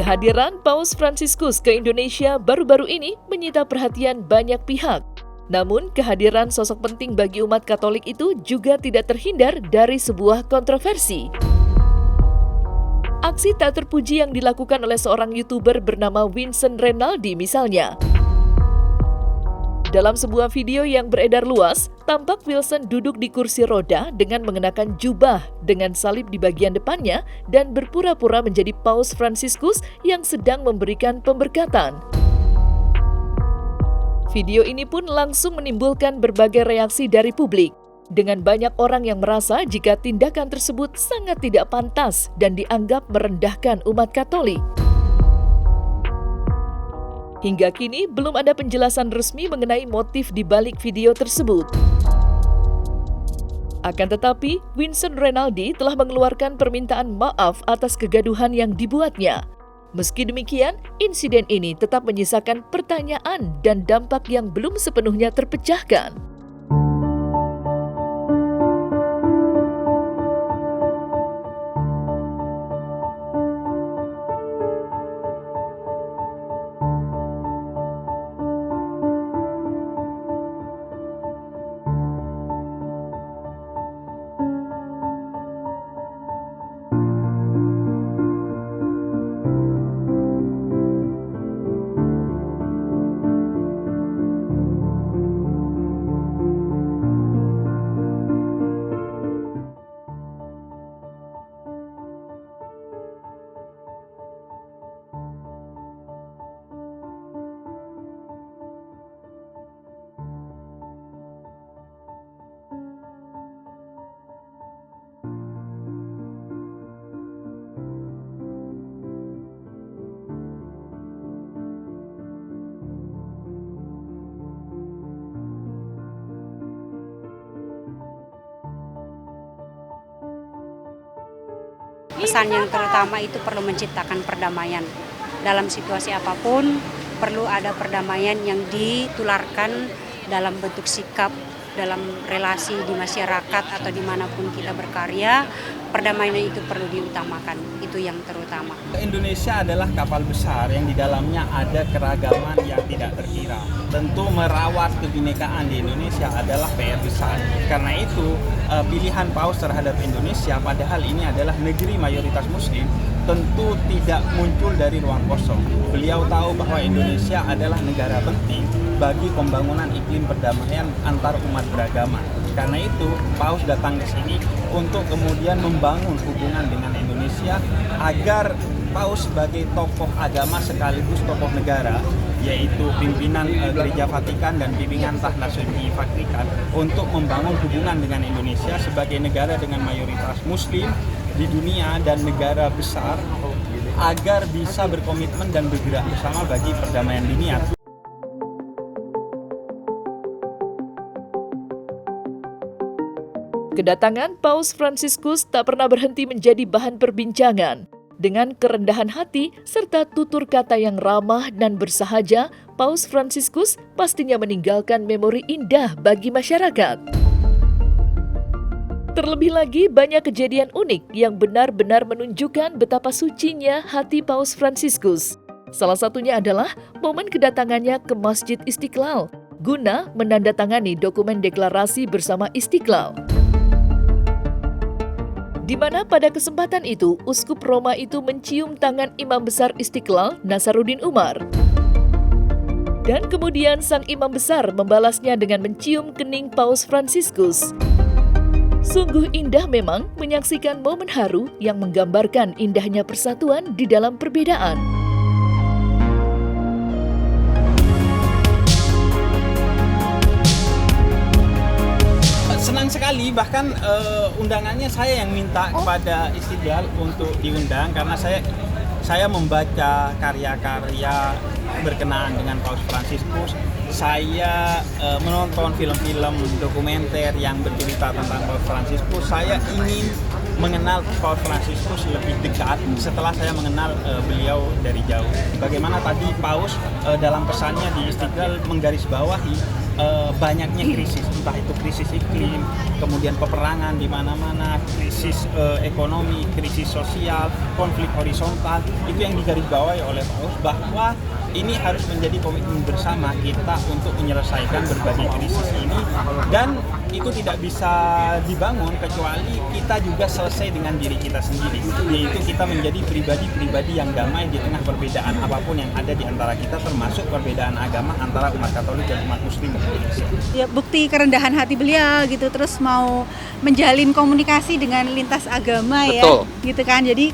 Kehadiran Paus Fransiskus ke Indonesia baru-baru ini menyita perhatian banyak pihak. Namun, kehadiran sosok penting bagi umat Katolik itu juga tidak terhindar dari sebuah kontroversi. Aksi tak terpuji yang dilakukan oleh seorang YouTuber bernama Vincent Renaldi misalnya. Dalam sebuah video yang beredar luas, tampak Wilson duduk di kursi roda dengan mengenakan jubah dengan salib di bagian depannya dan berpura-pura menjadi Paus Fransiskus yang sedang memberikan pemberkatan. Video ini pun langsung menimbulkan berbagai reaksi dari publik, dengan banyak orang yang merasa jika tindakan tersebut sangat tidak pantas dan dianggap merendahkan umat Katolik. Hingga kini belum ada penjelasan resmi mengenai motif di balik video tersebut. Akan tetapi, Vincent Renaldi telah mengeluarkan permintaan maaf atas kegaduhan yang dibuatnya. Meski demikian, insiden ini tetap menyisakan pertanyaan dan dampak yang belum sepenuhnya terpecahkan. Pesan yang terutama itu perlu menciptakan perdamaian. Dalam situasi apapun, perlu ada perdamaian yang ditularkan dalam bentuk sikap, dalam relasi di masyarakat atau dimanapun kita berkarya. Perdamaian itu perlu diutamakan, itu yang terutama. Indonesia adalah kapal besar yang di dalamnya ada keragaman yang tidak terkira. Tentu merawat kebinekaan di Indonesia adalah PR besar. Karena itu pilihan Paus terhadap Indonesia, padahal ini adalah negeri mayoritas Muslim, tentu tidak muncul dari ruang kosong. Beliau tahu bahwa Indonesia adalah negara penting bagi pembangunan iklim perdamaian antar umat beragama. Karena itu, Paus datang ke sini untuk kemudian membangun hubungan dengan Indonesia agar Paus sebagai tokoh agama sekaligus tokoh negara, yaitu pimpinan Gereja Vatikan dan pimpinan Tahta Suci Vatikan, untuk membangun hubungan dengan Indonesia sebagai negara dengan mayoritas Muslim di dunia dan negara besar agar bisa berkomitmen dan bergerak bersama bagi perdamaian dunia. Kedatangan Paus Fransiskus tak pernah berhenti menjadi bahan perbincangan. Dengan kerendahan hati serta tutur kata yang ramah dan bersahaja, Paus Fransiskus pastinya meninggalkan memori indah bagi masyarakat. Terlebih lagi, banyak kejadian unik yang benar-benar menunjukkan betapa sucinya hati Paus Fransiskus. Salah satunya adalah momen kedatangannya ke Masjid Istiqlal guna menandatangani dokumen deklarasi bersama Istiqlal. Di mana pada kesempatan itu, Uskup Roma itu mencium tangan Imam Besar Istiqlal, Nasaruddin Umar. Dan kemudian sang Imam Besar membalasnya dengan mencium kening Paus Fransiskus. Sungguh indah memang menyaksikan momen haru yang menggambarkan indahnya persatuan di dalam perbedaan. Senang sekali, bahkan undangannya saya yang minta kepada Istiqlal untuk diundang karena saya membaca karya-karya berkenaan dengan Paus Fransiskus. Saya menonton film-film dokumenter yang bercerita tentang Paus Fransiskus. Saya ingin mengenal Paus Fransiskus lebih dekat setelah saya mengenal beliau dari jauh. Bagaimana tadi Paus dalam pesannya di Istiqlal menggarisbawahi banyaknya krisis, entah itu krisis iklim, kemudian peperangan di mana-mana, krisis ekonomi, krisis sosial, konflik horizontal, itu yang digarisbawahi oleh Paus bahwa ini harus menjadi komitmen bersama kita untuk menyelesaikan berbagai krisis ini, dan itu tidak bisa dibangun kecuali kita juga selesai dengan diri kita sendiri, yaitu kita menjadi pribadi-pribadi yang damai di tengah perbedaan apapun yang ada di antara kita, termasuk perbedaan agama antara umat Katolik dan umat Muslim di Indonesia. Ya, bukti kerendahan hati beliau gitu, terus mau menjalin komunikasi dengan lintas agama. Betul. Ya gitu kan. Jadi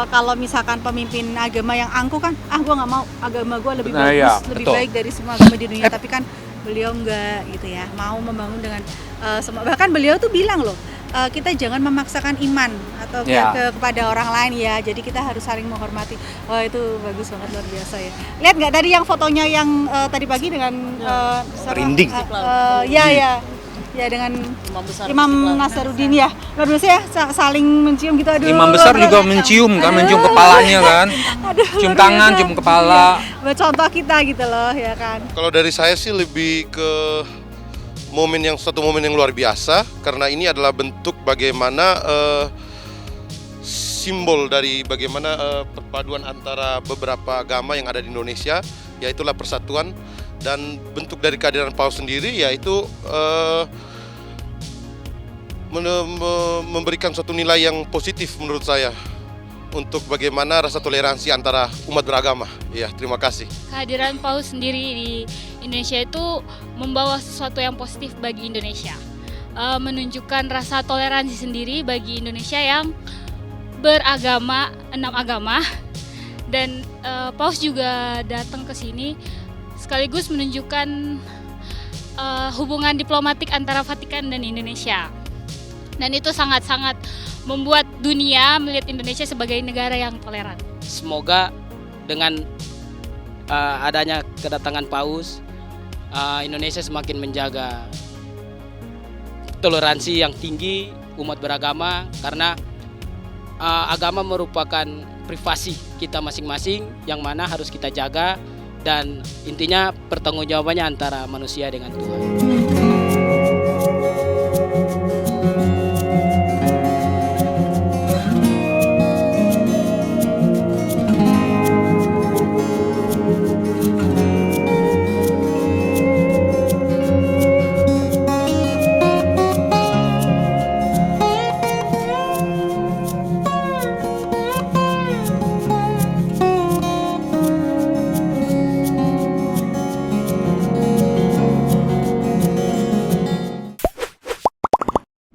kalau misalkan pemimpin agama yang angkuh kan, gue nggak mau agama gue lebih Nah, bagus, iya, lebih betul. baik dari semua agama di dunia, tapi kan beliau enggak gitu ya, mau membangun dengan semua. Bahkan beliau tuh bilang loh, kita jangan memaksakan iman atau Ya. kepada orang lain ya, jadi kita harus saling menghormati. Wah, itu bagus banget, luar biasa ya. Lihat nggak tadi yang fotonya yang tadi pagi dengan Merinding. ya dengan Imam Nasaruddin ya, luar biasa ya, saling mencium gitu. Aduh, Imam besar luar juga biasa. mencium kan, Aduh. mencium kepalanya kan, Aduh, cium luar tangan, biasa. cium kepala. Iya, buat contoh kita gitu loh ya kan. Kalau dari saya sih lebih ke satu momen yang luar biasa, karena ini adalah bentuk bagaimana simbol dari bagaimana perpaduan antara beberapa agama yang ada di Indonesia, yaitulah persatuan, dan bentuk dari kehadiran Paus sendiri yaitu memberikan suatu nilai yang positif menurut saya untuk bagaimana rasa toleransi antara umat beragama. Ya, terima kasih. Kehadiran Paus sendiri di Indonesia itu membawa sesuatu yang positif bagi Indonesia, menunjukkan rasa toleransi sendiri bagi Indonesia yang beragama, 6 agama, dan Paus juga datang ke sini sekaligus menunjukkan hubungan diplomatik antara Vatikan dan Indonesia, dan itu sangat-sangat membuat dunia melihat Indonesia sebagai negara yang toleran. Semoga dengan adanya kedatangan Paus, Indonesia semakin menjaga toleransi yang tinggi umat beragama, karena agama merupakan privasi kita masing-masing yang mana harus kita jaga, dan intinya pertanggungjawabannya antara manusia dengan Tuhan.